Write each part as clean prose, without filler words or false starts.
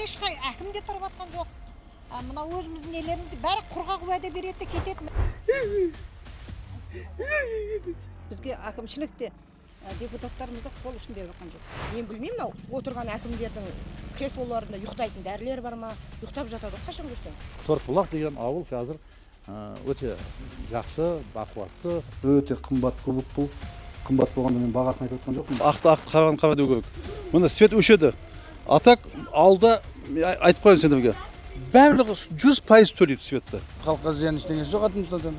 ешқай әкім де тұрып жатқан жоқ. Мына өзіміздің нелерімізді бәрі құрғақ уәде береді кетеді. Бізге әкімшілікте депутаттарымызды қол ұшын беріп жатқан жоқ. Мен білмеймін, отырған әкімдердің креслоларында ұйықтайтын дәрілер бар ма? Ұйықтап жатады, қашан көрсең. Торқұлақ деген ауыл қазір өте жақсы, бақуатты. Өте қымбат көбік бұл. Қымбат болғанда мен бағасын айтып отқан жоқпын. Ақты қараған қара деу керек. Мына свет өшеді. Атак ауылда айтып қояйын сендерге. Барлығы 100% төлейді светті. Халыққа зиян ештеңесі жоқ атымыздан.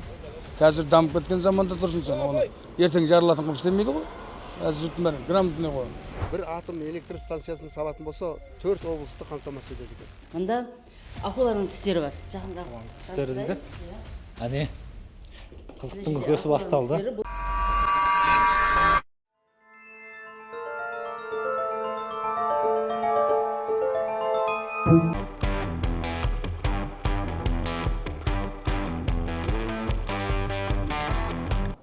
Қазір дамып кеткен заманда тұрсын сен. Оны ертең жарылатын қылып істемейді ғой. Жұрттың бәрі грамотный ғой. Бір атом электр станциясын салатын болса, 4 облысты қамтамасыз етеді екен. Мында акуланың тістері бар. Жақындап. Тістерінде? Әне, қызықтың күресі басталды.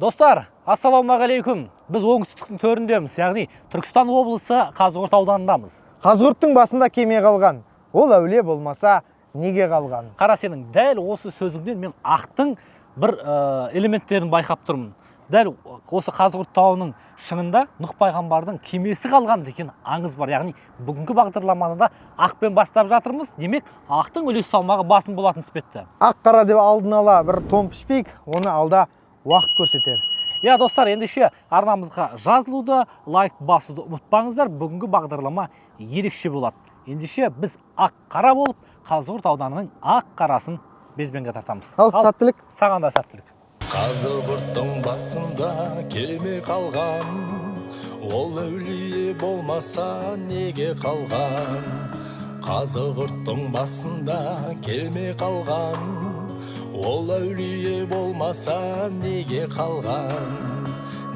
Достар, ассалаумағалейкум. Біз оңтүстіктің төріндеміз, яғни Түркістан облысы Қазығұрт ауданындамыз. Қазығұрттың басында кеме қалған. Ол әулие болмаса, неге қалған? Қара, сенің дәл осы сөзіңден мен ақтың бір элементтерін байқап тұрмын. Дәл осы Қазығұрт тауының шыңында Нұх пайғамбардың кемесі қалған деген аңыз бар. Яғни бүгінгі бағдарламаны да ақпен бастап жатырмыз. Демек, ақтың үлес салмағы басым болатын іспетті. Ақ қара деп алдын ала бір том пішпейік, оны алда уақыт көрсетер. Я, достар, ендеше арнамызға жазылуды, лайк басуды ұмытпаңыздар. Бүгінгі бағдарлама ерекше болады. Ендеше біз ақ қара болып, Қазығұрт ауданының ақ қарасын безбенге тартамыз. Ал сәттілік. Саған да сәттілік. Қазығұрттың басында кеме қалған, ол әулие болмаса неге қалған? Қазығұрттың басында кеме қалған, ол әулие болмаса неге қалған?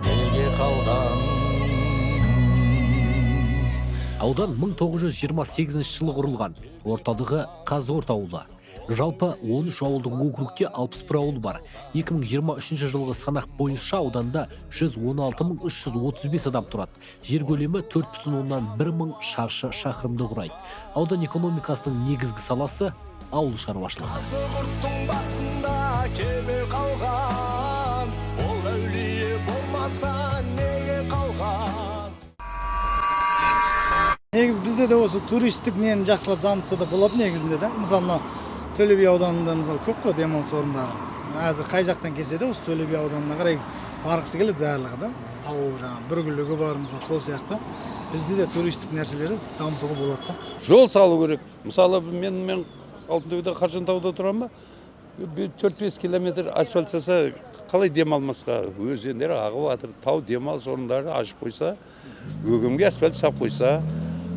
Неге қалған? Аудан 1928 жылы құрылған. Орталығы Қазығұрт ауылы. Жалпы 13 ауылдың округте 61 ауыл бар. 2023 жылғы санақ бойынша ауданда 116.335 адам тұрады. Жер көлемі 4,1 мың шаршы шақырымды құрайды. Аудан экономикасының негізгі саласы ауыл шаруашылығы. Қазығұрттың басында кеме қалған, ол әулие болмаса неге қалған? Негіз бізде де осы туристік нені жақсылап дамытса да болады негізінде де. Мысалы, Төле би ауданында мысалы көп қой демалыс орындары. Әзір қай жақтан келсе де осы Төле би ауданына қарай барғысы келеді барлығы да. Тау жаңағы бүргілігі бар мысалы сол сияқты. Бізде де туристік нәрселері дамытуға болады да. Жол салу керек. Мысалы, мен Алтынтөбеде Қашантауда тұрам ба? 4-5 километр асфальт жаса қалай демалмасқа? Өзендер ағып жатыр, тау демалыс орындары ашып қойса, өгемге асфальт сап қойса,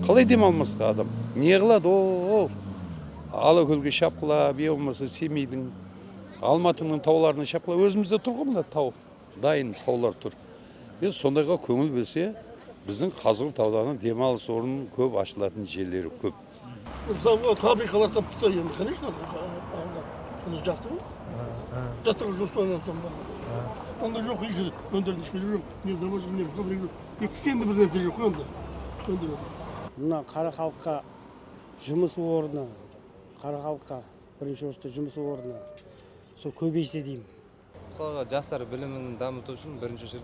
қалай демалмасқа адам? Не қылады? Алакөлге шапқыла, бе болмаса Семейдің, Алматының тауларына шапқыла. Өзімізде тұр ғой мына тау, дайын таулар тұр. Біз сондайға көңіл бөлсе, біздің Қазығұрт ауданы демалыс орнының көп ашылатын жерлері көп. Мысалы, фабрикалар сап тұрса, енді, конечно, оны жақсы ғой. Жастығы жоспарлансам ба. Онда жоқ, өндірдің ішмелі жоқ. Не завод, не фабрика жоқ. Еккенде бір нәрсе жоқ қой онда. Мына қара халыққа жұмыс орны, қара халыққа бірінші орында жұмыс орны сол көбейсе деймін. Мысалға жастар білімін дамыту үшін бірінші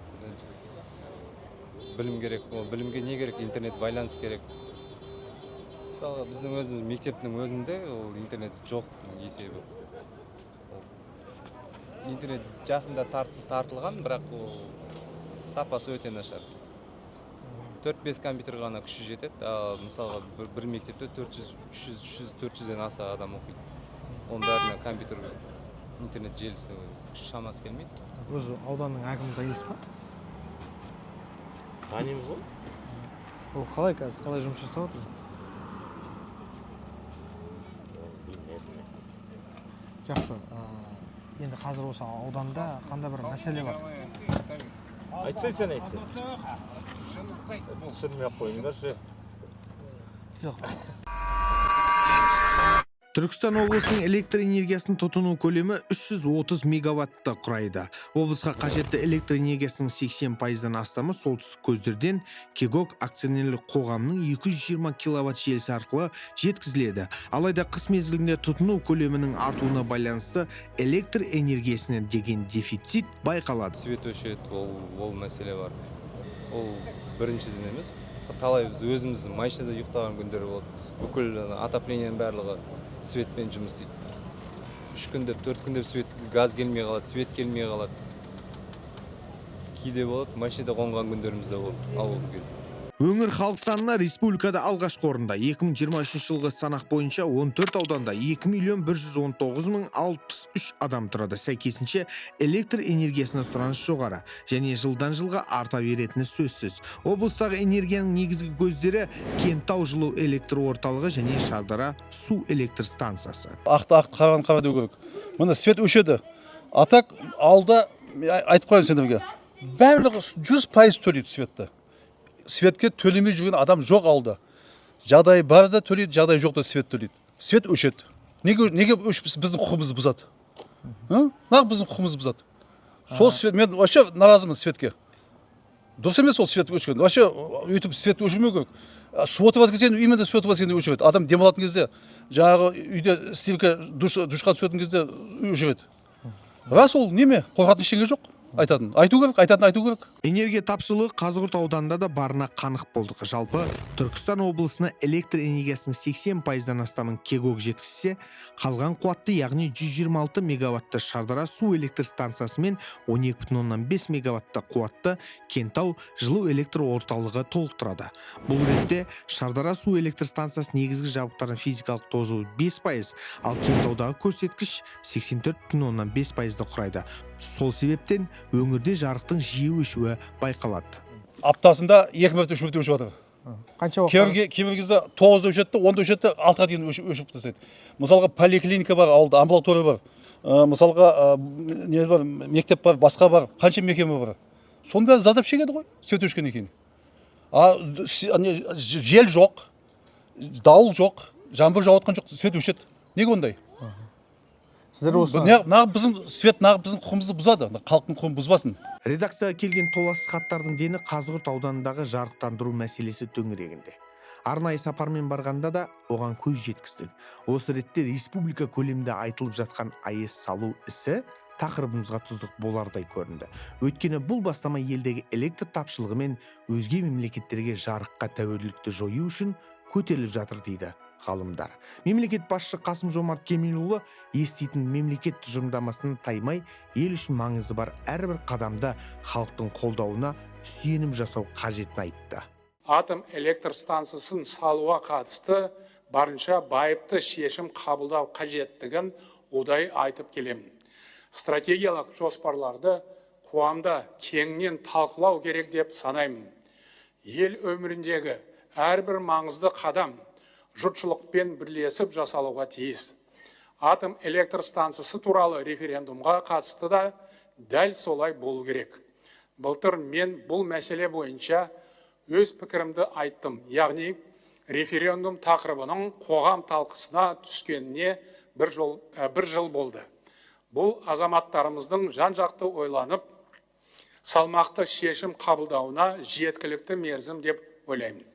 білім керек. Білімге не керек? Интернет байланыс керек. Мысалға біздің өзіміз мектептің өзінде ол интернет жоқ есебі. Интернет жақында тартылған, бірақ сапасы өте нашар. 4-5 компьютер ғана күші жетеді. Мысалға бір мектепте 400-400-ден аса адам оқиды. Оның бәріне компьютер, интернет желісі шамасы келмейді. Өзі ауданның әкімі танисыз ба? Танимыз ғой. Ол қалай қазір, қалай жұмыс жасап отыр? Жақсы. Енді қазір осы ауданда қандай бір мәселе бар? Айтсай сен айтсай. Түсірмей-ақ қойыңдаршы. Жоқ. Түркістан облысының электр энергиясының тұтыну көлемі 330 мегаватты құрайды. Облысқа қажетті электр энергиясының 80%-дан астамы солтүстік көздерден Кегок акционерлік қоғамының 220 киловатт желісі арқылы жеткізіледі. Алайда қыс мезгілінде тұтыну көлемінің артуына байланысты электр энергиясына деген дефицит байқалады. Свет өшеді, ол мәселе бар. Ол біріншіден емес. Талай біз өзіміздің машинада ұйықтаған күндер болды. Бүкіл отоплениенің барлығы светпен жұмыс істейді. 3 күндеп, 4 күндеп свет, газ келмей қалады, свет келмей қалады. Кейде болады, машинада қонған күндерімізде болды, ауылдық кезде. Өңір халық санына республикада алғашқы орында. 2023 жылғы санақ бойынша 14 ауданда 2.119.063 адам тұрады. Сәйкесінше электр энергиясына сұраныс жоғары және жылдан жылға арта беретіні сөзсіз. Облыстағы энергияның негізгі көздері Кентау жылу электр орталығы және Шардара су электр станциясы. Ақты қараған қара деу керек. Мына свет өшеді. Атак ауылда айтып қояйын сендерге. Барлығы 100% төлейді светті. Светке төлемей жүрген адам жоқ ауылда. Жағдай бар да төлейді, жағдай жоқ та свет төлейді. Свет өшеді. Неге өшіп біздің құқығымызды бұзады? Нақ біздің құқығымызды бұзады. Сол свет, мен вообще наразымын светке. Дұрыс емес сол свет өшкен. Вообще өйтіп свет өшірмеу керек. Суоты воскресенье, именно суоты воскресенье өшіреді. Адам демалатын кезде, жаңағы үйде стилка душқа түсетін кезде өшіреді. Рас ол неме? Қорқатын ештеңе жоқ. Айтатын айту керек. Энергия тапшылығы Қазығұрт ауданында да барына қанық болдық. Жалпы Түркістан облысына электр энергиясының 80%-дан астамын Кегок жеткізсе, қалған қуатты, яғни 126 мегаватты Шардара су электр станциясы мен 12,5 мегаватты қуатты Кентау жылу электр орталығы толықтырады. Бұл ретте Шардара су электр станциясы негізгі жабдықтардың физикалық тозуы 5%, ал Кентаудағы көрсеткіш 84,5%-ді құрайды. Сол себептен өңірде жарықтың жиі өшуі байқалады. Аптасында 2 мәрте 3 мәрте өшіп жатыр. Қанша уақыт? Кейбір кезде 9-да өшеді, 10-да өшеді, 6-ға дейін өшіп тастайды. Мысалға поликлиника бар, ауылда амбулатория бар. Мысалға не бар, мектеп бар, басқа бар, қанша мекеме бар. Соның бәрі зардап шегеді ғой, свет өшкеннен кейін. Жел жоқ, дауыл жоқ, жаңбыр жауатқан жоқ, свет өшеді. Неге ондай? Біздің свет біздің құқығымызды бұзады, халықтың құқығын бұзбасын. Редакцияға келген толассыз хаттардың дені Қазығұрт ауданындағы жарықтандыру мәселесі төңірегінде. Арнайы сапармен барғанда да оған көз жеткіздік. Осы ретте республика көлемінде айтылып жатқан АЭС салу ісі тақырыбымызға тұздық болардай көрінді. Өйткені бұл бастама елдегі электр тапшылығы мен өзге мемлекеттерге жарыққа тәуелділікті жою үшін көтеріліп жатыр дейді ғалымдар. Мемлекет басшысы Қасым-Жомарт Кемелұлы еститін мемлекет тұжырымдамасынан таймай, ел үшін маңызы бар әрбір қадамда халықтың қолдауына сүйенім жасау қажетін айтты. Атом электр станциясын салуға қатысты барынша байыпты шешім қабылдау қажеттігін удай айтып келемін. Стратегиялық жоспарларды қоғамда кеңінен талқылау керек деп санаймын. Ел өміріндегі әрбір маңызды қадам жұртшылықпен бірлесіп жасалуға тиіс. Атом электр станциясы туралы референдумға қатысты да дәл солай болу керек. Былтыр мен бұл мәселе бойынша өз пікірімді айттым, яғни референдум тақырыбының қоғам талқысына түскеніне бір жыл болды. Бұл азаматтарымыздың жан-жақты ойланып, салмақты шешім қабылдауына жеткілікті мерзім деп ойлаймын.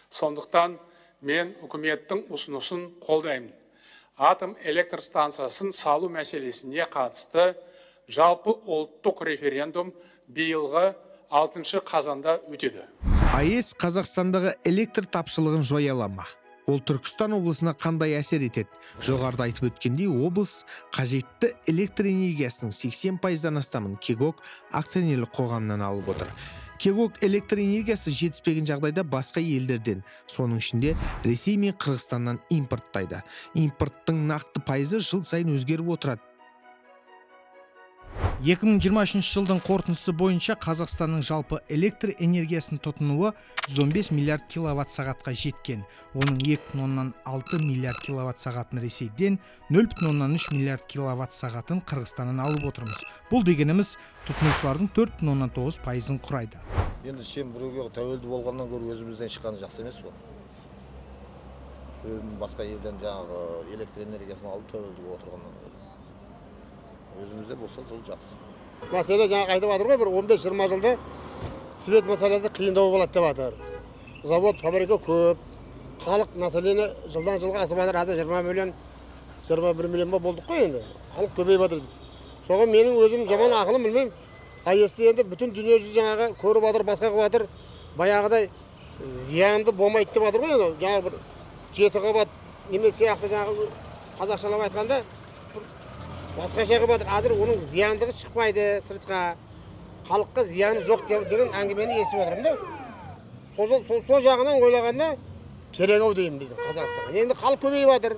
Сондықтан мен үкіметтің ұсынысын қолдаймын. Атом электр станциясын салу мәселесіне қатысты жалпы ұлттық референдум биылғы 6 қазанда өтеді. АЭС Қазақстандағы электр тапшылығын жоя ала ма? Ол Түркістан облысына қандай әсер етеді? Жоғарыда айтып өткендей, облыс қажетті электр энергиясының 80%-дан астамын Кегок акционерлік қоғамынан алып отыр. Кегок электр энергиясы жетіспеген жағдайда басқа елдерден, соның ішінде Ресей мен Қырғызстаннан импорттайды. Импорттың нақты пайызы жыл сайын өзгеріп отырады. 2023 жылдың қорытындысы бойынша Қазақстанның жалпы электр энергиясын тұтынуы 115 миллиард киловатт сағатқа жеткен. Оның 2,6 миллиард киловатт сағатын Ресейден, 0,3 миллиард киловатт сағатын Қырғызстаннан алып отырмыз. Бұл дегеніміз тұтынушылардың 4,9%-ын құрайды. Енді біреуге тәуелді болғаннан гөрі өзімізден шыққаны жақсы емес бұл. басқа елден жаңағы электр энергиясын алып тәуелді болып отырғаннан гөрі өзімізде болса сол жақсы. Мәселе жаңа айтып жатыр ғой, бір 15-20 жылда свет мәселесі қиындау болады деп жатыр. Завод, фабрика көп. Халық население жылдан жылға асып жатыр. Қазір 20 миллион, 21 миллион болдық қой енді. Халық көбейіп жатыр. Соған менің өзім жаман ақылым білмеймін. АЭС-те енді бүтін дүние жүзі жаңағы көріп жатыр, басқа қылып жатыр. Баяғыдай зиянды болмайды деп жатыр ғой енді. Жаңағы бір 7 қабат немесе сияқты жаңағы қазақшалап айтқанда басқаша қылып жатыр. Қазір оның зияндығы шықпайды сыртқа. Халыққа зияны жоқ деген әңгімені естіп отырмын да. Сол жағынан ойлағанда керек-ау деймін біздің Қазақстанға. Енді халық көбейіп жатыр.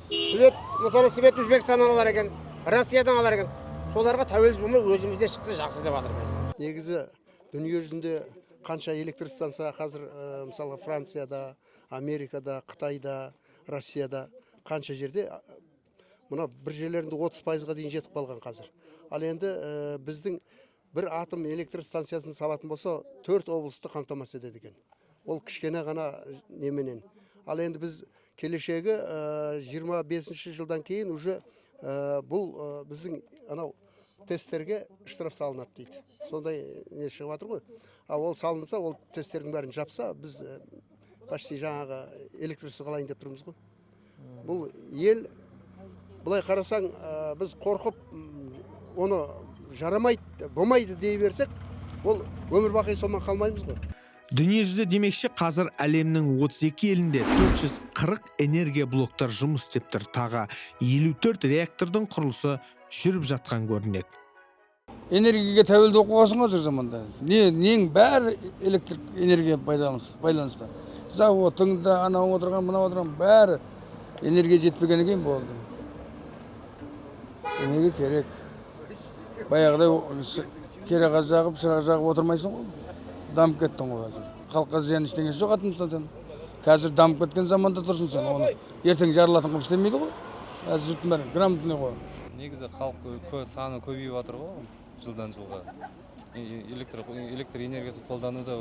Свет, мысалы свет Өзбекстаннан алар екен, Россиядан алар екен. Соларға тәуелсіз болмай өзімізден шықса жақсы деп жатырмын. Негізі дүние жүзінде қанша электр станция қазір мысалы Францияда, Америкада, Қытайда, Россияда қанша жерде мына бір жерлерінде 30%-ға дейін жетіп қалған қазір. Ал енді біздің бір атом электр станциясын салатын болса 4 облысты қамтамасыз етеді екен. Ол кішкене ғана неменен. Ал енді біз келешегі 25 жылдан кейін уже бұл біздің анау тесттерге штраф салынады дейді. Сондай не шығып жатыр ғой. Ал ол салынса, ол тесттердің бәрін жапса, біз почти жаңағы электрсіз қалайын деп тұрмыз ғой. Бұл ел былай қарасаң, біз қорқып оны жарамайды, болмайды дей берсек, ол өмір бақи сонымен қалмаймыз ғой. Дүние жүзі демекші қазір әлемнің 32 елінде 440 энергия блоктар жұмыс істеп тұр. Тағы 54 реактордың құрылысы жүріп жатқан көрінеді. Энергияға тәуелді оқығасын қазір заманда. Нең бәрі электр энергия байланысты. Заводың да, анау отырған, мынау отырған бәрі энергия жетпеген екен болды. Энергия керек. Баяғыдай кереғаз жағып, шырақ жағып отырмайсың ғой. Дамып кеттің ғой қазір. Халыққа зиян ештеңесі жоқ атымыздан сен. Қазір дамып кеткен заманда тұрсың сен. Оны ертең жарылатын қылып істемейді ғой. Қазір жұрттың бәрі грамотный ғой. Негізі халық саны көбейіп жатыр ғой жылдан жылға. Электр энергиясын қолдануда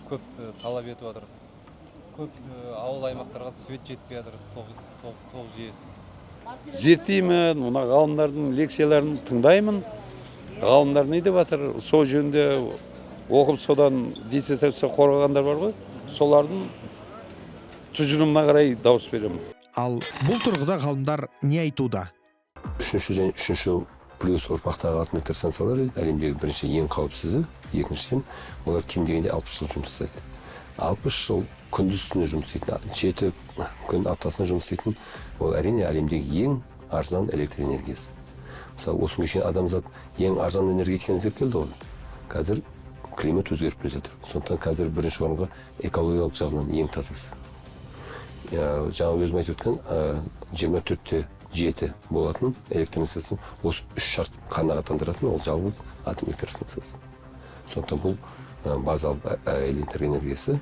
көп талап етіп жатыр. Көп ауыл аймақтарға свет жетпей жатыр, тоқ жүйесі. Зерттеймін, мына ғалымдардың лекцияларын тыңдаймын. Ғалымдар не деп жатыр? Сол жөнінде оқып содан диссертация қорғағандар бар ғой. Солардың тұжырымына қарай дауыс беремін. Ал бұл тұрғыда ғалымдар не айтуда? Үшінші плюс ұрпақтағы атом электр станциялары әлемдегі бірінші ең қауіпсізі, екіншіден олар кем дегенде 60 жыл жұмыс істейді. 60 жыл күндіз-түні жұмыс істейтін, 7 күн аптасына жұмыс істейтін, ол әрине әлемдегі ең арзан электр энергиясы. Мысалы, осы күнге шейін адамзат ең арзан энергетиканы іздеп келді ғой. Қазір климат өзгеріп келе жатыр. Сондықтан қазір бірінші орынға экологиялық жағынан ең тазасы. Жаңа өзім айтып өткен 24-те 7 болатын электр станциясы осы 3 шарт қанағаттандыратын ол жалғыз атом электр станциясы. Сондықтан бұл базалық электр энергиясы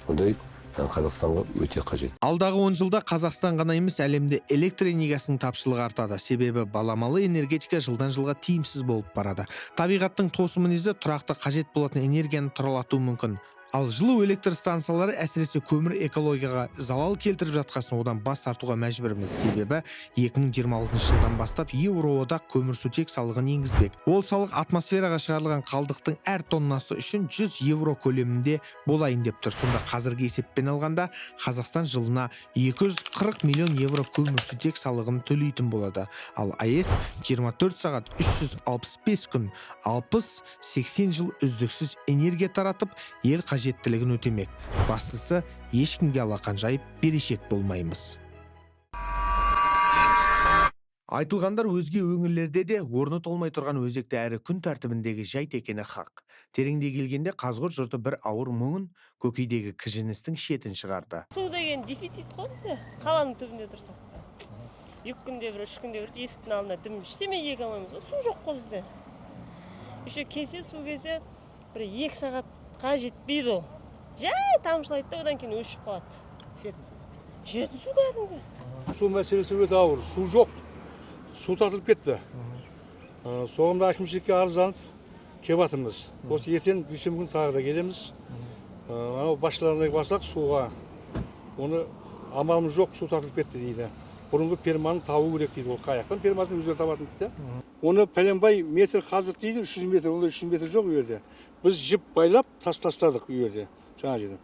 ондай Қазақстанға өте қажет. Алдағы 10 жылда Қазақстан ғана емес әлемде электр энергиясының тапшылығы артады. Себебі баламалы энергетика жылдан жылға тиімсіз болып барады. Табиғаттың тосын мінезі тұрақты қажет болатын энергияны тұралатуы мүмкін. Ал жылу электр станциялары әсіресе көмір экологияға залал келтіріп жатқасын одан бас тартуға мәжбүрміз. Себебі 2026 жылдан бастап Еуроодақ көмірсутек салығын енгізбек. Ол салық атмосфераға шығарылған қалдықтың әр тоннасы үшін 100 евро көлемінде болайын деп тұр. Сонда қазіргі есеппен алғанда Қазақстан жылына 240 миллион евро көмірсутек салығын төлейтін болады. Ал АЭС 24 сағат 365 күн 60-80 жыл үздіксіз энергия таратып, ел қажеттілігін өтемек. Бастысы, ешкімге алақан жайып берешек болмаймыз. Айтылғандар өзге өңірлерде де орны толмай тұрған өзекті әрі күн тәртібіндегі жайт екені хақ. Тереңде келгенде Қазығұрт жұрты бір ауыр мұңын көкейдегі кіжіністің шетін шығарды. Су деген дефицит қой бізде, қаланың түбінде тұрса. 2 күнде бір, 3 күнде бір есіктің алдына дім ішсеме егі алмаймыз. Су жоқ қой бізде. Еще келсе су келсе бір 2 сағатқа жетпейді ол. Жай тамшылайды да одан кейін өшіп қалады. Жетін су кәдімгі. Су мәселесі өте ауыр. Су жоқ. Су тартылып кетті. Соғымда әкімшілікке арызданып келіп жатырмыз. Осы ертең дүйсенбі күні тағы да келеміз. Басшыларына барсақ суға оны амалымыз жоқ, су тартылып кетті дейді. Бұрынғы перманы табу керек дейді, ол қаяқтан пермасын өздері табатын дейді. Оны пәленбай метр қазық дейді, 300 метр, ол 300 метр жоқ үй жерде. Біз жіп байлап тастадық үй жерде, жаңа жерде.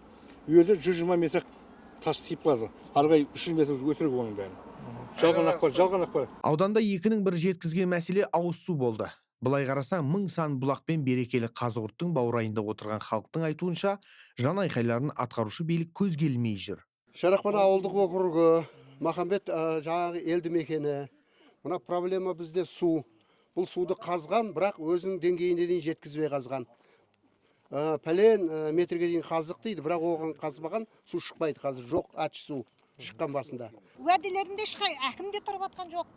Үй жерде 120 метр тас тиіп қалды. Арғай 300 метр өтірік оның бәрі. Жалған ақпарат. Ауданда екінің бірі жеткізген мәселе ауыз су болды. Былай қарасаң, мың сан бұлақпен берекелі Қазығұрттың баурайында отырған халықтың айтуынша, жан айқайларын атқарушы билік көзге ілмей жүр. Шарақпана ауылдық округі, Махамбет жаңағы елді мекені. Мына проблема бізде су. Бұл суды қазған, бірақ өзінің деңгейіне дейін жеткізбей қазған. Пәлен метрге дейін қаздық дейді, бірақ оған қазбаған су шықпайды қазір. Жоқ, ачы су шыққан басында. Уәделерінде ешқай әкімде тұрып атқан жоқ.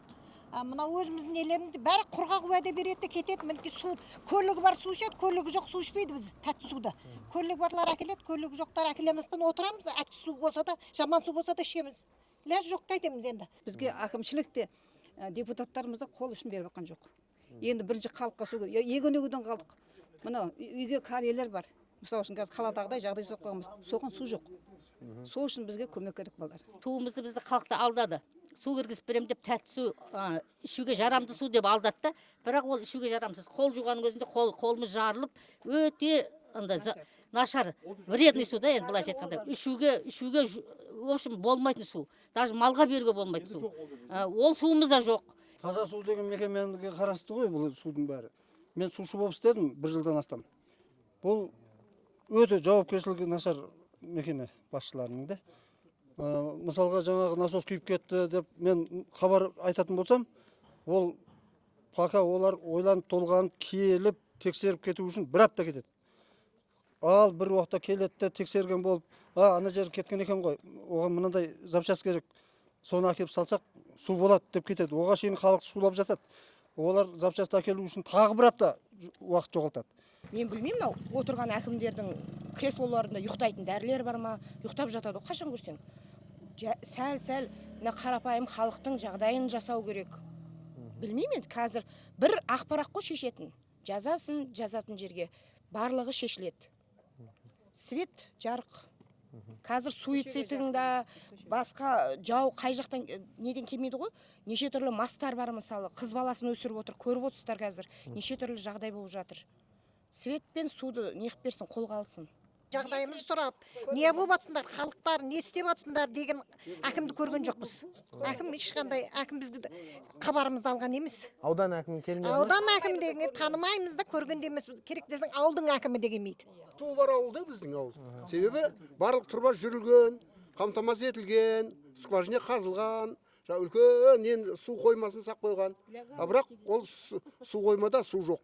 Мына өзіміздің нелерінде бәрі құрғақ уәде береді, кетеді. Мінекей су, көлігі бар су ішеді, көлігі жоқ су ішпейді біз, тәтті суды. Көлігі барлар әкеледі, көлігі жоқтар әкелеместен отырамыз, ачы су болса да, жаман су болса да ішеміз. Ләж жоқ қайтеміз енді. Бізге әкімшілікте депутаттарымызда қол ұшын беріп жатқан жоқ. Енді бірінші халыққа су егін-егуден қалдық. Мына үйге кариелер бар. Мысалы үшін қазір қаладағыдай жағдай жасап қойғанбыз. Соған су жоқ. Сол үшін бізге көмек керек балдар. Суымызды бізді халықты алдады. Су кіргізіп берем деп тәтті су, ішуге жарамды су деп алдатты. Бірақ ол ішуге жарамсыз. Қол жуғанның өзінде қолымыз жарылып, өте нашар, вредный су да, енді былайша айтқанда. Ішуге в общем болмайтын су. Даже малға беруге болмайтын су. Ол суымыз да жоқ. Таза су деген мекеменге қарасты ғой бұл судың бәрі. Мен сушы болып істедім 1 жылдан астам. Бұл өте жауапкершілігі нашар мекеме басшыларының да. Мысалға жаңағы насос күйіп кетті деп мен хабар айтатын болсам, ол пока олар ойланып толғанып келіп тексеріп кету үшін 1 апта кетеді. Ал бір уақытта келеді де тексерген болып, ана жер кеткен екен ғой, оған мынандай запчасть керек, соны әкеліп салсақ су болады деп кетеді. Оға шейін халық сулап жатады. Олар запчасть әкелу үшін тағы 1 апта уақыт жоғалтады. Мен білмеймін, отырған әкімдердің креслоларында ұйықтайтын дәрілер бар ма, ұйықтап жатады, қашан көрсең. Сәл қарапайым халықтың жағдайын жасау керек. Білмеймін, қазір бір ақпарат қой шешетін. Жазатын жерге барлығы шешіледі. Свет, жарық. Қазір суицидтің басқа жау қай жақтан неден келмейді ғой. Неше түрлі мастар бар мысалы, қыз баласын өсіріп отыр, көріп отырсыздар қазір. Неше түрлі жағдай болып жатыр. Свет пен суды неғып берсін, қолға алсын. Жағдайымыз сұрап, не болып атсындар, халықтар не істеп атсындар деген әкімді көрген жоқпыз. Әкім ешқандай, әкім бізге хабарымызды алған емес. Аудан әкімі келмеді. Аудан әкімі деген танымаймыз да, көрген де емес. Керек десең ауылдың әкімі де келмейді. Су бар ауылда біздің ауыл. Себебі барлық тұрба жүрілген, қамтамасыз етілген, скважина қазылған, үлкен су қоймасын сақ қойған. Бірақ ол су қоймада су жоқ.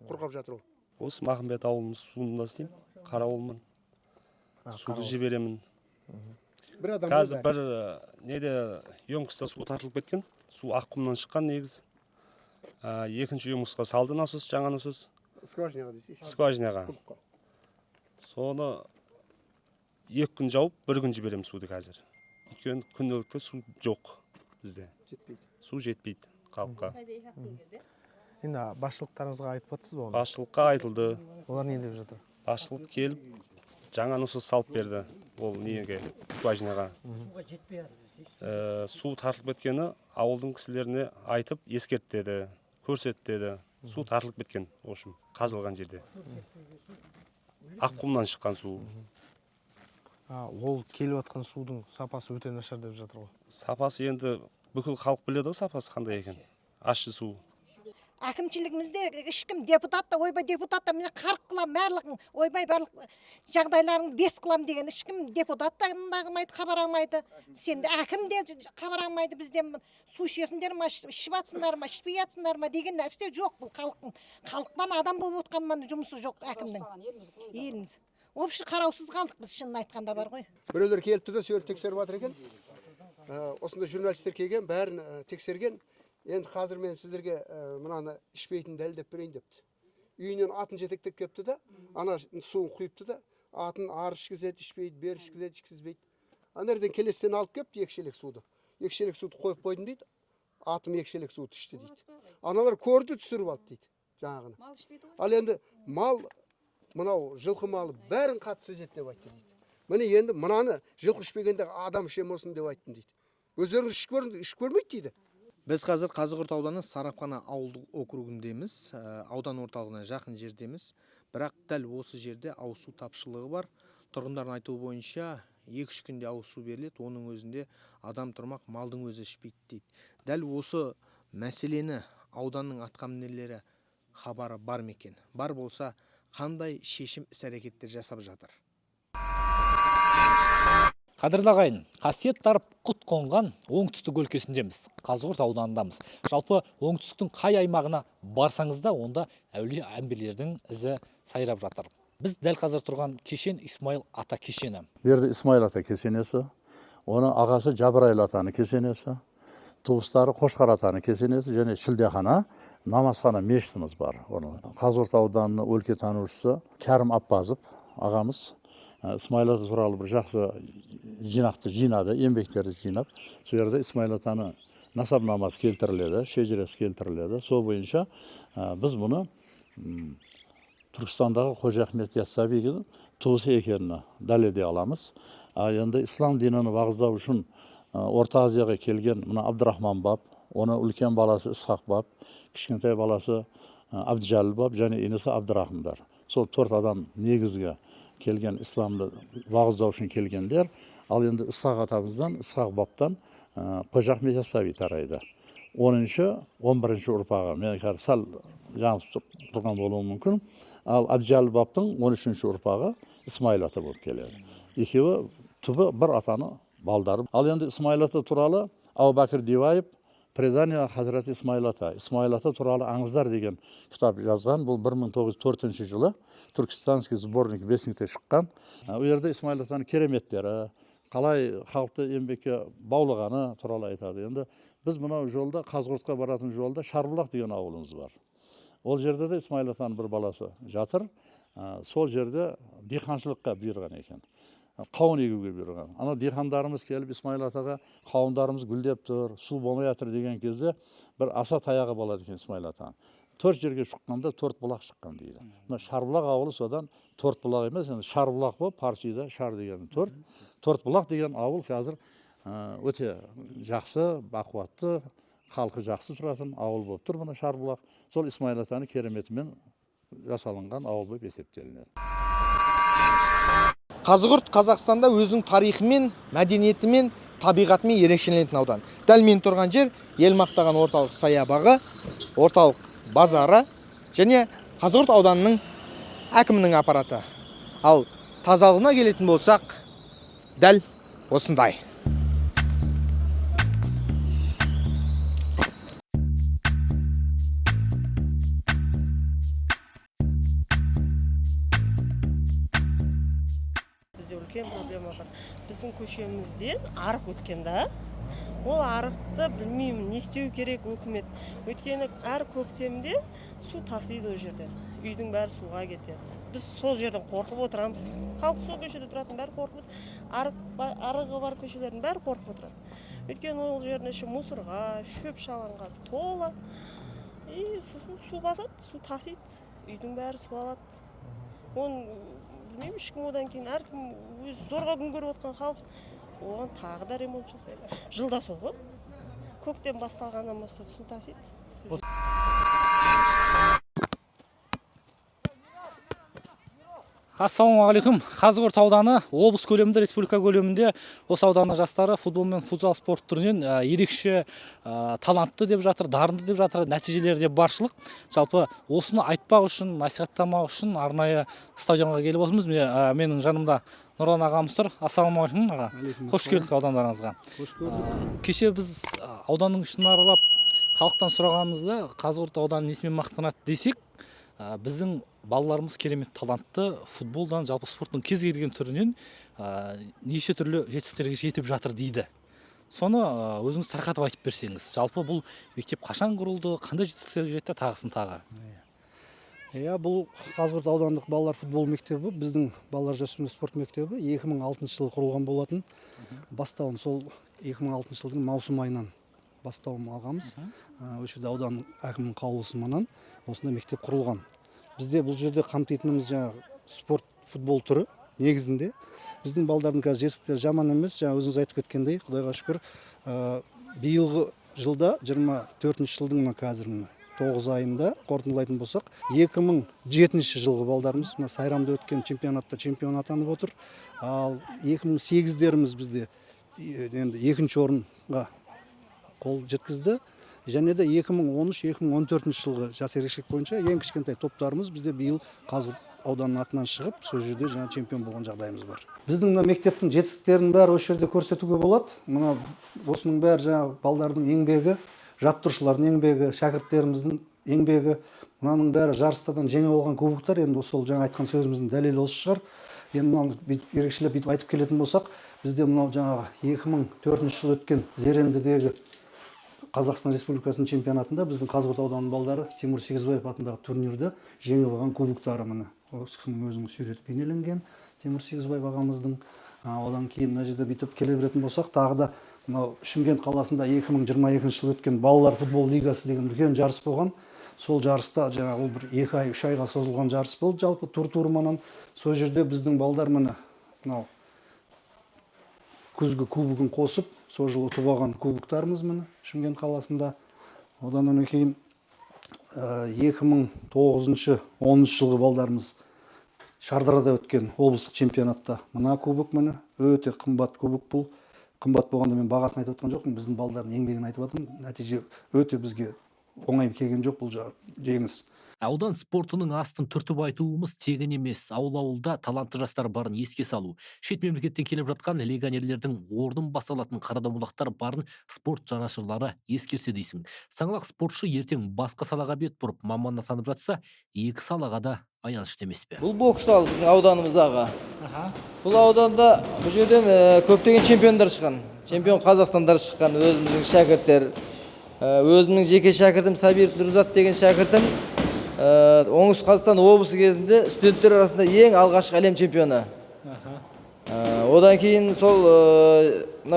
Құрғап жатыр ол. Осы Махамбет ауылымыз суында істеймін, қарауылмын. Суды жіберемін. Қазір бір неде емкістер су тартылып кеткен. Су аққұмнан шыққан негіз. Екінші емкістер салды насос, жаңа насос. Скважинаға дейсіз? Скважинаға. Соны 2 күн жауып, 1 күн жіберемін суды қазір. Өйткені күнделікті су жоқ бізде. Су жетпейді халыққа. Енді басшылықтарыңызға айтып жатсыз ба? Басшылыққа айтылды. Олар не деп жатыр? Басшылық келіп, жаңа насос салып берді. Ол неге, скважинаға. Су тартылып кеткені ауылдың кісілеріне айтып, ескерттеді, көрсеттеді. Су тартылып кеткен, ошым, қазылған жерде. Аққұмнан шыққан су. Ол келіп жатқан судың сапасы өте нашар деп жатыр ғой. Сапасы енді бүкіл халық біледі ғой сапасы қандай екен. Ащы су. Әкімшілігімізде ешкім депутат та, ойбай депутат та, мен қарық қылам, барлығын, ойбай барлық жағдайларын 5 қылам деген ешкім депутат та қылмайды, хабар алмайды. Сенде әкім де хабар алмайды бізден су ішесіңдер ма, ішіп атсыңдар ма, ішпей атсыңдар ма деген нәрсе жоқ бұл халықтың. Халықпан адам болып отқанмен жұмысы жоқ әкімнің. Еліміз. Общий қараусыз қалдық біз шынын айтқанда бар ғой. Біреулер келіпті де сөріп тексеріп жатыр екен. Осында журналистер келген, бәрін тексерген. Енді қазір мен сіздерге мынаны ішпейтін дәлдеп берейін депті. Үйінен атын жетектеп кепті да, ана суын құйыпты да, атын ары ішкізеді, ішпейді, бері ішкізеді, ішкізбейді. Анерден келестен алып кепті 2 шелек суды. 2 шелек суды қойып қойдым дейді, атым 2 шелек суды ішті дейді. Аналар көрді түсіріп алды дейді, жаңағыны. Ал енді мал, мынау жылқы малы бәрін қатысы жет деп айтты дейді. міне енді мынаны жылқы ішпегенде адам ішем болсын деп айттым дейді. Өздеріңіз ішіп көрмейді дейді. Біз қазір Қазығұрт ауданы Сарапхана ауылдық округіндеміз, аудан орталығына жақын жердеміз. Бірақ дәл осы жерде ауыз су тапшылығы бар. Тұрғындардың айтуы бойынша 2-3 күнде ауыз су беріледі, оның өзінде адам тұрмақ, малдың өзі ішпейді дейді. Дәл осы мәселені ауданның атқамінерлері хабары бар ма екен? Бар болса, қандай шешім іс-әрекеттер жасап жатыр? Қадірлі ағайын, қасиет тарып құт қонған оңтүстік өлкесіндеміз, Қазығұрт ауданындамыз. Жалпы оңтүстіктің қай аймағына барсаңыз да, онда әулие әмбелердің ізі сайрап жатыр. Біз дәл қазір тұрған кешен Исмаил ата кешені. Берді Исмаил ата кесенесі, оны ағасы Жабырайыл атаны кесенесі, туыстары Қошқар атаны кесенесі және Шілдехана, намазхана мешітіміз бар. Қазығұрт ауданының өлкетанушысы Кәрім Аппазов ағамыз Исмаил ата туралы бір жақсы жинақты жинады, еңбектерді жинап, сол жерде Исмаил атаны насап намаз келтіріледі, шежіресі келтіріледі. Сол бойынша біз бұны Түркістандағы Қожа Ахмет Яссауидің туысы екенін дәлелдей аламыз. Енді ислам дінін уағыздау үшін Орта Азияға келген мына Абдырахман баб, оны үлкен баласы Исхақ баб, кішкентай баласы Абдыжәліл баб және інісі Абдырахымдар. Сол 4 адам негізгі келген исламды уағыздау үшін келгендер. Ал енді Исхақ атамыздан, Исхақ бабтан Қожа Ахмет Яссауи тарайды. 10-11 ұрпағы, мен қазір сәл жаңылып тұрған болуы мүмкін. Ал Абдыжәліл бабтың 13 ұрпағы Исмаил ата болып келеді. Екеуі түбі бір атаны балдары. Ал енді Исмаил ата туралы Абу Бәкір Диваев «Предание Хазрат Исмаил ата», Исмаил ата туралы аңыздар деген кітап жазған. Бұл 1904 жылы Түркістанский сборник бесникте шыққан. Ол жерде Исмаил атаның кереметтері, қалай халықты еңбекке баулығаны туралы айтады. Енді біз мынау жолда, Қазығұртқа баратын жолда Шарбұлақ деген ауылымыз бар. Ол жерде де Исмаил атаның бір баласы жатыр. Сол жерде диқаншылыққа бұйырған екен. Қауын егуге бұйырған. Ана диқандарымыз келіп Исмаил атаға қауындарымыз гүлдеп тұр, су болмай жатыр деген кезде бір аса таяғы болады екен Исмаил атаның. 4 жерге шыққанда 4 бұлақ шыққан дейді. Мына Шарбұлақ ауылы содан 4 бұлақ емес, енді Шарбұлақ болып, парсида шар деген 4 бұлақ деген ауыл қазір өте жақсы, бақуатты, халқы жақсы тұратын ауыл болып тұр. Мына Шарбұлақ сол Исмаил атаның кереметімен жасалынған ауыл болып есептелінеді. Қазығұрт Қазақстанда өзінің тарихымен, мәдениетімен, табиғатымен ерекшеленетін аудан. Дәл мен тұрған жер ел мақтаған орталық саябағы, орталық базары және Қазығұрт ауданының әкімінің аппараты. Ал тазалығына келетін болсақ, дәл осындай. Проблема бар. Біздің көшемізден арық өткен да. Ол арықты білмеймін, не істеу керек өкімет. Өйткені әр көктемде су тасиды ол жерден. Үйдің бәрі суға кетеді. Біз сол жерден қорқып отырамыз. Халық сол көшеде тұратын бәрі қорқып, арығы бар көшелердің бәрі қорқып отырады. Өйткені ол жердің іші мусорға, шөп шалаңға тола. Сосын су басады, су тасиды. Үйдің бәрі су алады. Оны білмеймін, ешкім одан кейін әркім өз зорға күн көріп отқан халық оған тағы да ремонт жасайды. Жылда сол ғой. Көктем басталғаннан бастап су тасиды. Ассалаумағалейкум. Қазығұрт ауданы облыс көлемінде, республика көлемінде осы ауданның жастары футбол мен футзал спорт түрінен ерекше талантты деп жатыр, дарынды деп жатыр, нәтижелері де баршылық. Жалпы осыны айтпақ үшін, насихаттамақ үшін арнайы стадионға келіп отырмыз. Менің жанымда Нұрлан ағамыз тұр. Ассалаумағалейкум аға. Қош келдік аудандарыңызға. Кеше біз ауданның ішін аралап халықтан сұрағанымызда Қазығұрт ауданы несімен мақтанады десек, біздің балаларымыз керемет талантты, футболдан, жалпы спорттың кез келген түрінен неше түрлі жетістіктерге жетіп жатыр дейді. Соны өзіңіз тарқатып айтып берсеңіз. Жалпы бұл мектеп қашан құрылды, қандай жетістіктерге жетті, тағысын тағы? Бұл Қазығұрт аудандық балалар футбол мектебі, біздің балалар жасөспірім спорт мектебі 2006 жылы құрылған болатын. Бастауын сол 2006 жылдың маусым айынан бастауын алғанбыз. Осы аудан әкімінің қаулысымен осында мектеп құрылған. Бізде бұл жерде қамтитынымыз жаңағы спорт, футбол түрі негізінде. Біздің балдардың қазір жетістіктері жаман емес. Жаңа өзіңіз айтып кеткендей, Құдайға шүкір, биылғы жылда 24 жылдың мына қазір 9 айында қорытындылайтын болсақ, 2007 жылғы балдарымыз мына Сайрамда өткен чемпионатта чемпион атанып отыр. Ал 2008-деріміз бізде енді екінші орынға қол жеткізді. Және де 2013-2014 жылғы жас ерекшелік бойынша ең кішкентай топтарымыз бізде биыл Қазығұрт ауданының атынан шығып, сол жерде жаңа чемпион болған жағдайымыз бар. Біздің мына мектептің жетістіктерін бәрі осы жерде көрсетуге болады. Мына осының бәрі жаңа балдардың еңбегі, жаттырушылардың еңбегі, шәкірттеріміздің еңбегі, мынаның бәрі жарыстардан жеңіп алған кубоктар. Енді сол жаңа айтқан сөзіміздің дәлелі осы шығар. Енді мынаны ерекшелеп бүйтіп айтып келетін болсақ, бізде мынау жаңағы 2004 жыл өткен Зерендідегі Қазақстан Республикасының чемпионатында біздің Қазығұрт ауданының балдары Тимур Сегізбаев атындағы турнирде жеңіп алған кубоктары міне. Осы кісінің өзінің суреті бейнеленген, Тимур Сегізбаев ағамыздың. Одан кейін мына жерде бүйтіп келе беретін болсақ, тағы да мынау Шымкент қаласында 2022 жыл өткен балалар футбол лигасы деген үлкен жарыс болған. Сол жарыста жаңағы ол бір 2 ай, 3 айға созылған жарыс болды, жалпы тур-турманан. Сол жерде біздің балдар міне мынау күзгі кубогын қосып, сол жылы ұтып алған кубоктарымыз міне Шымкент қаласында. Одан кейін 2009-10 жылғы балдарымыз Шардарада өткен облыстық чемпионатта мына кубок міне өте қымбат кубок бұл. Қымбат болғанда мен бағасын айтып отқан жоқпын, біздің балдардың еңбегін айтып жатырмын. Нәтиже өте бізге оңай келген жоқ бұл жеңіс. Аудан спортының астын түртіп айтуымыз тегін емес. Ауыл-ауылда талантты жастар барын еске салу. Шет мемлекеттен келіп жатқан легионерлердің орнын басалатын қарадомалақтар барын спорт жанашырлары ескерсе дейсің. Саңлақ спортшы ертең басқа салаға бет бұрып маман атанып жатса, екі салаға да аянышты емес пе? Бұл бокс зал біздің ауданымыздағы. Бұл ауданда бұл жерден көптеген чемпиондар шыққан. Чемпион Қазақстандар шыққан, өзіміздің шәкірттер. Өзімнің жеке шәкіртім Сабир Нұрзат деген шәкіртім оңтүстік Қазақстан облысы кезінде студенттер арасында ең алғашқы әлем чемпионы. Одан кейін сол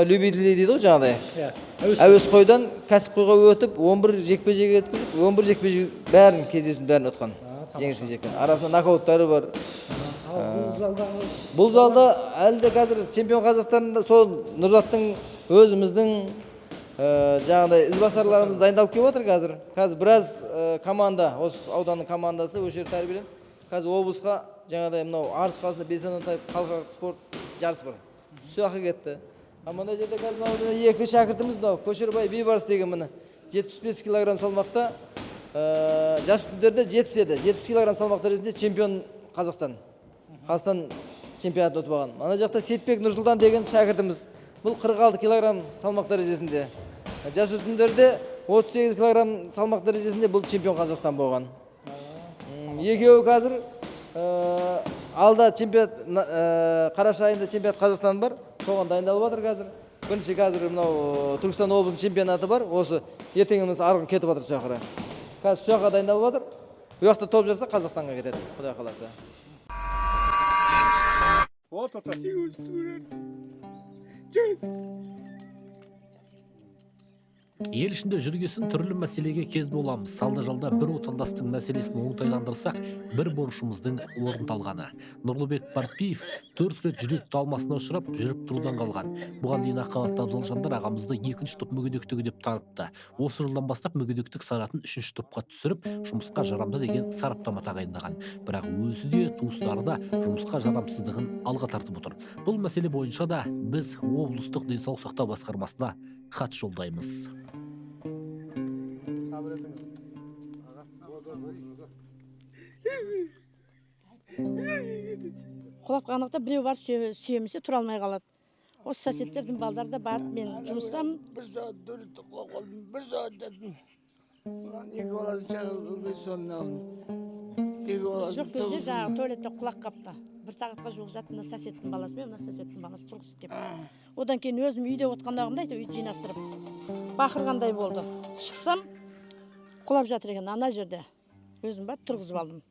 любители дейді ғой жаңағыдай. Әуесқойдан кәсіпқойға өтіп 11 жекпе-жек өткізіп, 11 жекпе-жек бәрін кездесудің бәрін ұтқан. Жеңісін жеткен. Арасында нокауттары бар. Бұл залда әлі де қазір чемпион Қазақстанында сол Нұрзаттың өзіміздің жаңағыдай ізбасарларымыз дайындалып келіп отыр қазір. Қазір біраз команда, осы ауданның командасы өшер тәрбиеленіп, қазір облысқа жаңағыдай мынау Арыс қаласында Бесанов халықаралық спорт жарыс бар. Сояққа кетті. Мына жерде қазір мынау екі шәкіртіміз мынау Көшербай Бейбарыс деген міне 75 кг салмақта жас үстіндерде 70 кг салмақ дәрежесінде чемпион Қазақстан. Қазақстан чемпионатын ұтып алған. Ана жақта Сетбек Нұрсұлтан деген шәкіртіміз. Бұл 46 кг салмақ дәрежесінде. Жас өспірімдерде 38 кг салмақ дәрежесінде бұл чемпион Қазақстан болған. Екеуі қазір алда чемпионат қараша айында чемпионат Қазақстан бар. Соған дайындалып жатыр қазір. Бірінші қазір мынау Түркістан облысының чемпионаты бар. Осы ертеңіміз арғын кетіп жатыр сояққа. Қазір сояққа дайындалып жатыр. Bu жақта топ жарса Қазақстанға кетеді, Құдай қаласа. Ел ішінде жүргесін түрлі мәселеге кез боламыз. Салда-жалда бір отандастың мәселесін оңтайландырсақ, бір борышымыздың орындалғаны. Нұрлыбек Барпиев 4 рет жүрек талмасына ұшырап, жүріп тұрудан қалған. Бұған дейін Аққалатты Абзалжандар ағамызды 2-ші топ мүгедектігі деп танытты. Осы жылдан бастап мүгедектік санатын 3-ші топқа түсіріп, жұмысқа жарамды деген сараптама тағайындаған. Бірақ өзі де, туыстары да жұмысқа жарамсыздығын алға тартып отыр. Бұл мәселе бойынша да біз облыстық денсаулық сақтау басқармасына хат жолдаймыз. Құлап қанықта біреу бар сүйемесе тұра алмай қалады. Осы соседтердің балдары да барып мен жұмыстамын. Bir saat dönüp kulak oldum. Bir saat dedim. Ulan iki olasın çağırdım ve sonuna aldım. İki olasın. Жоқ кезде жаңағы туалетте құлақ қапты. Bir сағатқа жуық жатты мына соседтің баласы мен, мына соседтің баласы тұрғызып деп. Одан кейін өзім үйде отқандағымда үй жинастырып бақырғандай болды. Шықсам құлап жатыр екен ана жерде. Өзім барып тұрғызып алдым.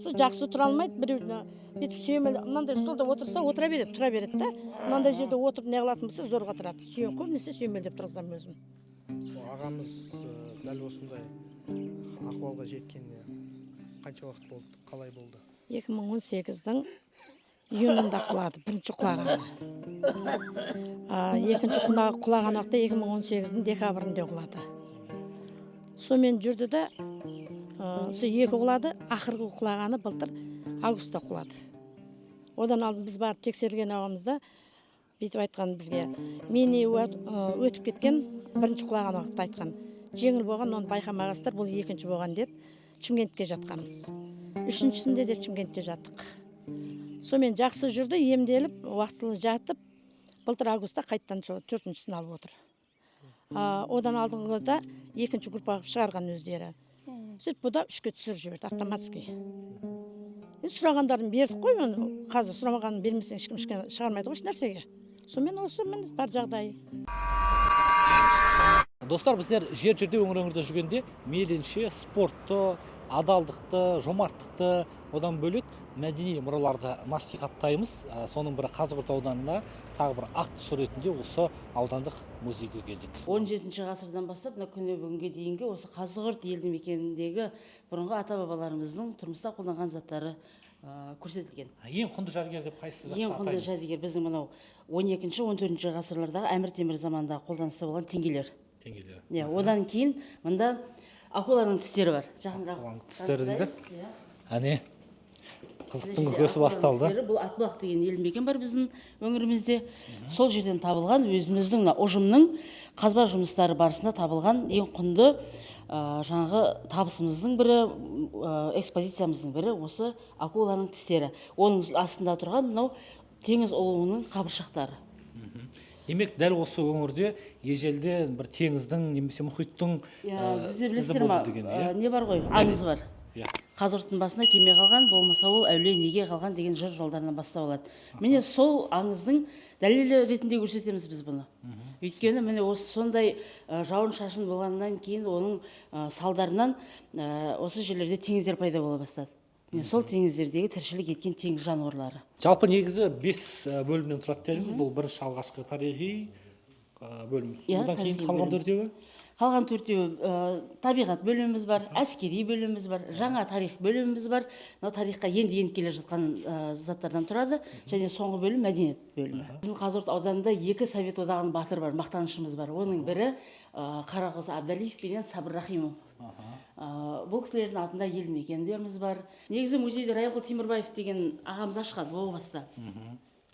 Сол жақсы тұра алмайды, біреуіне бүйтіп сүйемелі, мынандай столда отырса отыра береді, тұра береді да. Мынандай жерде отырып не қылатын болса зорға тұрады. Көбінесе сүйемелдеп тұрғызамын өзім. Ағамыз дәл осындай ахуалға жеткеніне қанша уақыт болды, қалай болды? 2018-дің июньда құлады, бірінші құлағаны. Екінші құлаған уақытта 2018-дің декабрінде құлады. Сонымен жүрді да, сол екі құлады, ақырғы құлағаны былтыр августта құлады. Одан алдын біз барып тексерген ағамызда, бүйтіп айтқан бізге, мені өтіп кеткен бірінші құлаған уақытта айтқан. Жеңіл болған, оны байқамағасыздар, бұл екінші болған деді, Шымкентке жатқанбыз. Үшіншісінде де Шымкентте жаттық. Сонымен жақсы жүрді, емделіп, уақытылы жатып, былтыр августта қайттан төртіншісін алып отыр. Одан алдыңғыда екінші группаға шығарған өздері. Сөйтіп бұда 3-ке түсіріп жіберді, автоматский. Сұрағандарын бердік қой, қазір сұрамағанын бермесең ешкім шығармайды ғой, еш нәрсеге. Сонымен осы бар жағдайы. Достар, біздер жер-жерде өңір-өңірде жүргенде мейлінше спортты, адалдықты, жомарттықты, одан бөлек мәдени мұраларды насихаттаймыз. Соның бірі Қазығұрт ауданына тағы бір акт суретінде осы аудандық музейге келдік. 17-ші ғасырдан бастап күні бүгінге дейінгі осы Қазығұрт елді мекеніндегі бұрынғы ата-бабаларымыздың тұрмыста қолданған заттары көрсетілген. Ең құнды жәдігер деп қайсысы затты Ең құнды атаймыз? жәдігер біздің мынау 12-14 ғасырлардағы Әмір Темір заманында қолданыста болған теңгелер. Одан кейін мында акуланың тістері бар. Акуланың тістері дейді. Әне, қызықтың көсі басталды. Бұл Атбұлақ деген елді мекен бар біздің өңірімізде. Сол жерден табылған өзіміздің ұжымның қазба жұмыстары барысында табылған ең құнды жаңағы табысымыздың бірі, экспозициямыздың бірі осы акуланың тістері. Оның астында тұрған мынау теңіз ұлуының қабыршақтары. Демек, дәл осы өңірде ежелде бір теңіздің немесе мұхиттың бізде білесіздер ма, не бар ғой, аңыз бар. Қазығұрттың басына кеме қалған, болмаса ол әулие неге қалған деген жыр жолдарынан бастау алады. Міне сол аңыздың дәлелі ретінде көрсетеміз біз бұны. Өйткені міне осы сондай жауын шашын болғаннан кейін оның салдарынан осы жерлерде теңіздер пайда бола бастады. Сол теңіздердегі тіршілік еткен теңіз жануарлары. Жалпы негізі 5 бөлімнен тұрады дедіңіз. Бұл бірінші алғашқы тарихи бөлім. Одан кейін қалған 4-еуі? Қалған 4-еуі табиғат бөліміміз бар, әскери бөліміміз бар, жаңа тарих бөліміміз бар. Тарихқа енді келе жатқан заттардан тұрады. Және соңғы бөлім мәдениет бөлімі. Біздің Қазығұрт ауданында 2 Совет одағының батыры бар, мақтанышымыз бар. Оның бірі Қарақозы Абдалиев пен Сабыр Рахимов. Бұл кісілердің атында елді мекендеріміз бар. Негізі музейде Райымқұл Темірбаев деген ағамыз ашқан о баста.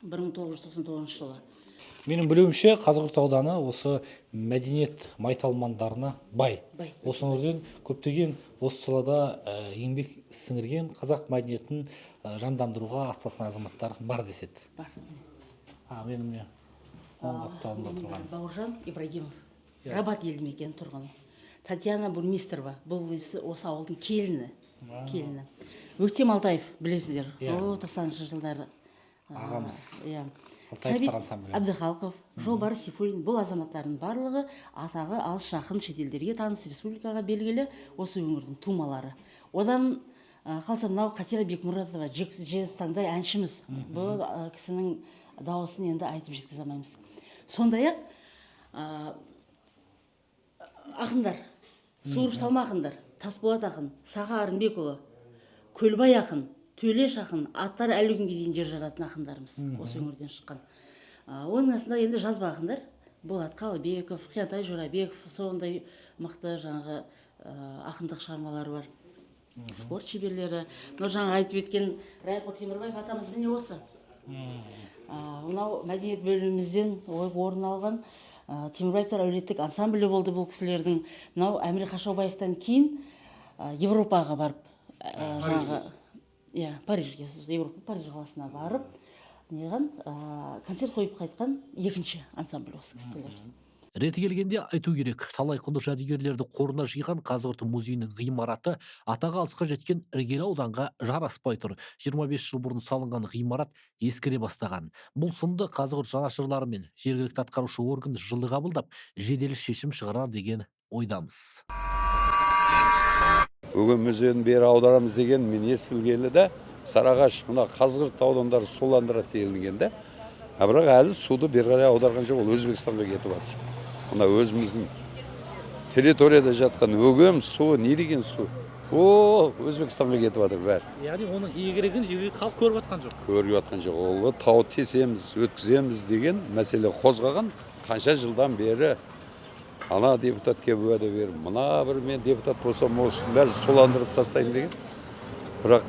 1999 жылы. Менің білуімше, Қазығұрт ауданы осы мәдениет майталмандарына бай. Осы өңірден көптеген осы салада еңбек сіңірген қазақ мәдениетін жандандыруға атсалысқан азаматтар бар деседі. Бар. Менің не? Оң қапталында тұрған. Бауыржан Ибрагимов. Рабат елді мекен тұрғаны. Татьяна Бурмистрова, бұл осы ауылдың келіні. Өктем Алтаев, білесіздер, 90-шы жылдары ағамыз. Сәбит Әбдіхалқов, Жолбарыс Сейфуллин, бұл азаматтардың барлығы атағы алыс жақын шетелдерге таныс, республикаға белгілі осы өңірдің тумалары. Одан қалса мынау Қатира Бекмұратова, жезтаңдай әншіміз. Бұл кісінің дауысын енді айтып жеткізе алмаймыз. Сондай-ақ ақындар, Суырып Салма ақындар, Тасболат ақын, Саға Арынбекұлы, Көлбай ақын, Төлеш ақын, аттары әлі күнге дейін жер жаратын ақындарымыз осы өңірден шыққан. Оның астында енді жазба ақындар, Болат Қалыбеков, Қиянтай Жорабеков, сондай мықты жаңағы ақындық шығармалары бар. Спорт шеберлері, жаңа айтып өткен Райымқұл Темірбаев атамыз міне осы. Мынау мәдениет бөлімімізден орын алған Темірбаевтар әулеттік ансамблі болды бұл кісілердің. Мынау Әміре Қашаубаевтан кейін Европаға барып, Парижге, Париж қаласына барып, концерт қойып қайтқан екінші ансамбль осы кісілер. Реті келгенде айту керек, талай құнды жәдігерлерді қорына жиған Қазығұрт музейінің ғимараты атағы алысқа жеткен іргелі ауданға жараспай тұр. 25 жыл бұрын салынған ғимарат ескіре бастаған. Бұл сынды Қазығұрт жанашырлары мен жергілікті атқарушы орган жылы қабылдап, жедел шешім шығарар деген ойдамыз. Өгем музейін бері аударамыз деген мен естілгелі де Сарағаш мына Қазығұрт аудандары суландырады делінгенде, бірақ әлі суды бері қарай аударған жоқ, ол Өзбекстанға кетіп жатыр. Мына өзіміздің территорияда жатқан өгем суы не деген су? О, Өзбекстанға кетіп жатыр бәрі. Яғни оның игілігін жергілікті халық көріп жатқан жоқ. Көріп жатқан жоқ. Ол тау тесеміз, өткіземіз деген мәселе қозғаған қанша жылдан бері ана депутат келіп уәде беріп, мына бір мен депутат болсам осының бәрі соландырып тастаймын деген. Бірақ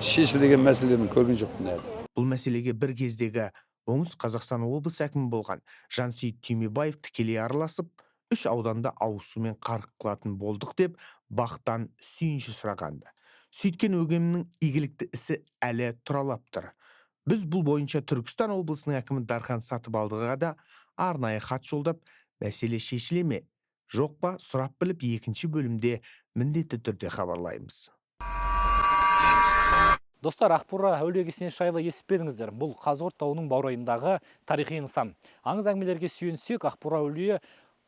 шешілген мәселені көрген жоқпын әлі. Бұл мәселеге бір кездегі Оңтүстік Қазақстан облыс әкімі болған Жансейіт Түймебаев тікелей араласып, 3 ауданда ауыз сумен қарық қылатын болдық деп бақтан сүйінші сұрағанды. Сөйткен өгемнің игілікті ісі әлі тұралап тұр. Біз бұл бойынша Түркістан облысының әкімі Дархан Сатыбалдыға да арнайы хат жолдап, мәселе шешіле ме, жоқ па сұрап біліп, екінші бөлімде міндетті түрде хабарлаймыз. Достар, Ақбура әулие кесенесі жайлы естіп едіңіздер. Бұл Қазығұрт тауының баурайындағы тарихи нысан. Аңыз әңгімелерге сүйенсек, Ақбура әулие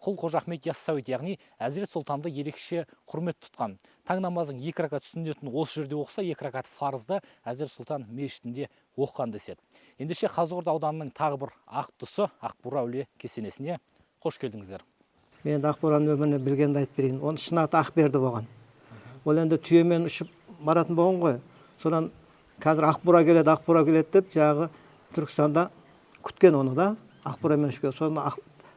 Құл Қожа Ахмет Яссауи, яғни Әзірет Сұлтанды ерекше құрмет тұтқан. Таң намазың 2 ракат сүннетін осы жерде оқса, 2 ракат фарызды Әзірет Сұлтан мешітінде оққан деседі. Ендеше Қазығұрт ауданының тағы бір ақ тұсы Ақбура әулие кесенесіне қош келдіңіздер. Мен Ақбураның өміріне білгенді айтып берейін. Оның шын аты Ақберді болған. Ол енді түйемен ұшып баратын болған ғой. Содан қазір Ақбура келеді деп, жағы Түркістанда күткен оны да, Ақбурамен ұшып келеді. Содан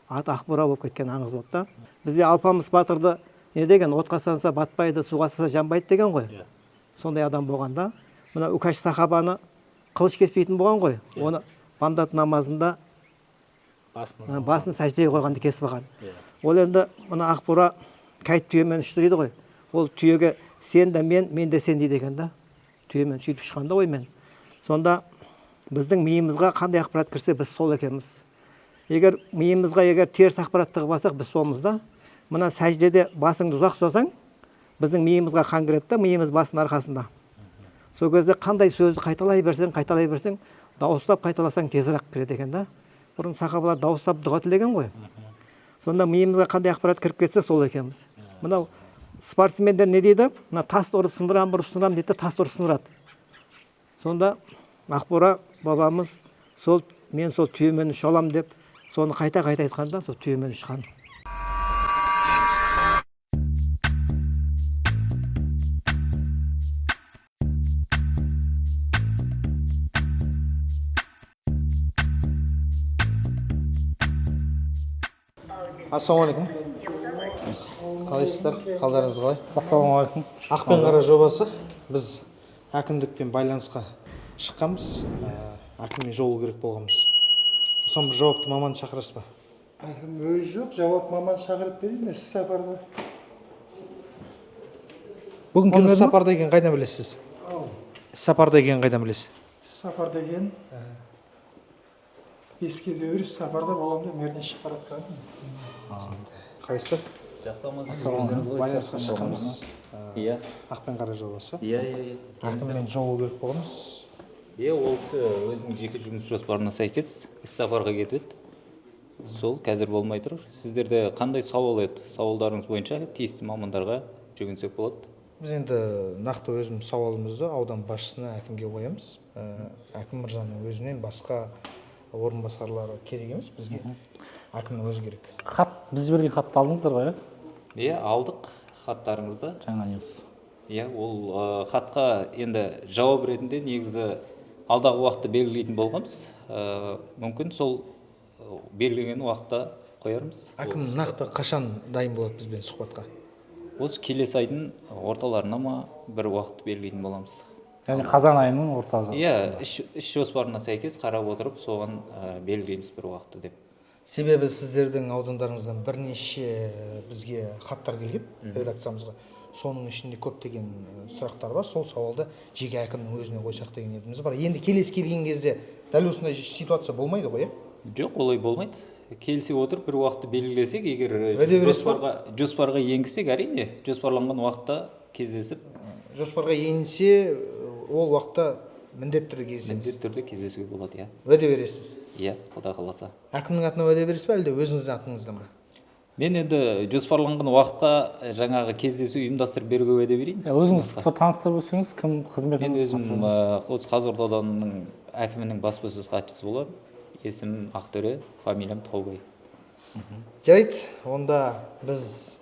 аты Ақбура болып кеткен аңыз болды да. Бізде Алпамыс батырды не деген, отқа санса батпайды, суға санса жанбайды деген ғой. Сондай адам болған да. Мына Үкаш сахабаны қылыш кеспейтін болған ғой. Оны бамдат намазында басын сәждеге қойғанды кесіп алған. Ол енді мына Ақбура кайт түйемен ұшты дейді ғой. Ол түйеге сен де мен де сен дейді екен да. Түйемен сөйтіп ұшқанда оймен. Сонда біздің миымызға қандай ақпарат кірсе, біз сол екенбіз. Егер миымызға теріс ақпарат тығып алсақ, біз солмыз да. Мына сәждеде басыңды ұзақ ұстасаң, біздің миымызға қан кіреді да, миымыз басының арқасында. Сол кезде қандай сөзді қайталай берсең, дауыстап қайталасаң тезірек кіреді екен да. Бұрын сахабалар дауыстап дұға тілеген ғой. Сонда миымызға қандай ақпарат кіріп кетсе, сол екенбіз. Мынау спортсмендер не дейді? Мына тас ұрып сындырам дейді, тас ұрып сындырады. Сонда Ақбура бабамыз мен сол түйемен ұша алам деп, соны қайта айтқанда, сол түйемен ұшқан. Ассалаумағалейкум. Қалайсыздар? Қалдарыңыз қалай? Ассалаумағалейкум. Ақ пен қара жобасы. Біз әкімдікпен байланысқа шыққанбыз. Әкіммен жолу керек болғанбыз. Сосын бір жауапты маман шақырасыз ба? Әкім өзі жоқ, жауап маман шақырып берейін, сіз сапарда. Бүгін келмеді ме? Сапарда екенін қайдан білесіз? Сапарда екенін қайдан білесіз? Сапарда екен. Еске дөйір сапарда боламын деп мерден шығып баратқан. Қайсыздар? Байланысқа шыққанбыз. Иә. Ақ пен қара жобасы. Иә. Әкіммен жолу керек болғанбыз. Ол кісі өзінің жеке жұмыс жоспарына сәйкес іс-сапарға кетіп еді. Сол қазір болмай тұр. Сіздерде қандай сауал еді? Сауалдарыңыз бойынша тиісті мамандарға жүгінсек болады. Біз енді нақты өзіміз сауалымызды аудан басшысына, әкімге қоямыз. Әкім мырзаның өзінен басқа орынбасарлары керек емес бізге. Әкімнің өзі керек. Біз берген хатты алдыңыздар ғой, Иә, алдық хаттарыңызды. Жаңа ньюс. Иә, ол хатқа енді жауап ретінде негізі алдағы уақытты белгілейтін болғанбыз. Мүмкін сол белгіленген уақытта қоярмыз. Әкім нақты қашан дайын болады бізбен сұхбатқа? Осы келесі айдың орталарына ма бір уақыт белгілейтін боламыз. Яғни қазан айының ортасы. Иә, іс жоспарына сәйкес қарап отырып, соған белгілейміз бір уақытты деп. Себебі сіздердің аудандарыңыздан бірнеше бізге хаттар келген редакциямызға. Соның ішінде көптеген сұрақтар бар. Сол сауалды жеке әкімнің өзіне қойсақ деген едіміз бар. Енді келесі келген кезде дәл осындай ситуация болмайды ғой, Жоқ, олай болмайды. Келісе отырып бір уақытты белгілесек, егер жоспарға енгізсек, әрине, жоспарланған уақытта кездесіп. Жоспарға енсе, ол уақытта міндетті түрде кездесеміз. Міндетті түрде кездесуге болады, иә. Уәде бересіз? Иә, Құда қаласа. Әкімнің атына уәде бересіз бе, әлде өзіңіздің атыңыздан ба? Мен енді жоспарланған уақытқа жаңағы кездесу ұйымдастырып беруге уәде берейін. Өзіңіз таныстырып өтсеңіз, кім қызметіңіз? Мен өзім осы Қазығұрт ауданының әкімінің баспасөз хатшысы боламын. Есімім Ақтөре, фамилиям Таубай. Жарайды, онда біз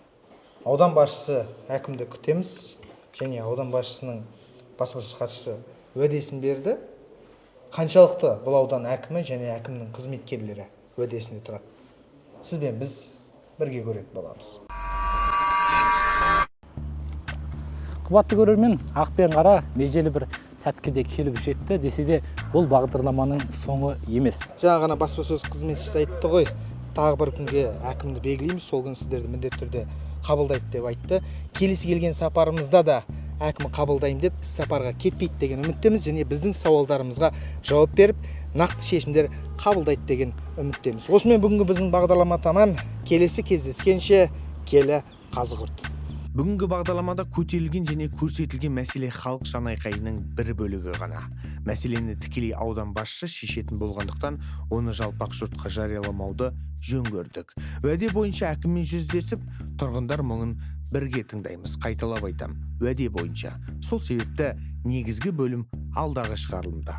аудан басшысы әкімді күтеміз. және аудан басшысының баспасөз хатшысы уәдесін берді. Қаншалықты бұл аудан әкімі және әкімнің қызметкерлері уәдесінде тұрады? Сізбен біз бірге көретін боламыз. Қымбатты көрермен, ақ пен қара межелі бір сәтке де келіп жетті десе де бұл бағдарламаның соңы емес. Жаңа ғана баспасөз қызметшісі айтты ғой, тағы бір күнге әкімді белгілейміз, сол күні сіздерді міндетті түрде қабылдайды деп айтты. Келесі келген сапарымызда да әкімі қабылдаймын деп іс сапарға кетпейді деген үміттеміз, және біздің сауалдарымызға жауап беріп, нақты шешімдер қабылдайды деген үміттеміз. Осымен бүгінгі біздің бағдарлама тамам. Келесі кездескенше келі Қазығұрт. Бүгінгі бағдарламада көтерілген және көрсетілген мәселе халық жанайқайының бір бөлігі ғана. Мәселені тікелей аудан басшысы шешетін болғандықтан, оны жалпақ жұртқа жарияламауды жөн көрдік. Уәде бойынша әкіммен жүздесіп, тұрғындар мұңын бірге тыңдаймыз. Қайталап айтам, уәде бойынша. Сол себепті негізгі бөлім алдағы шығарылымда.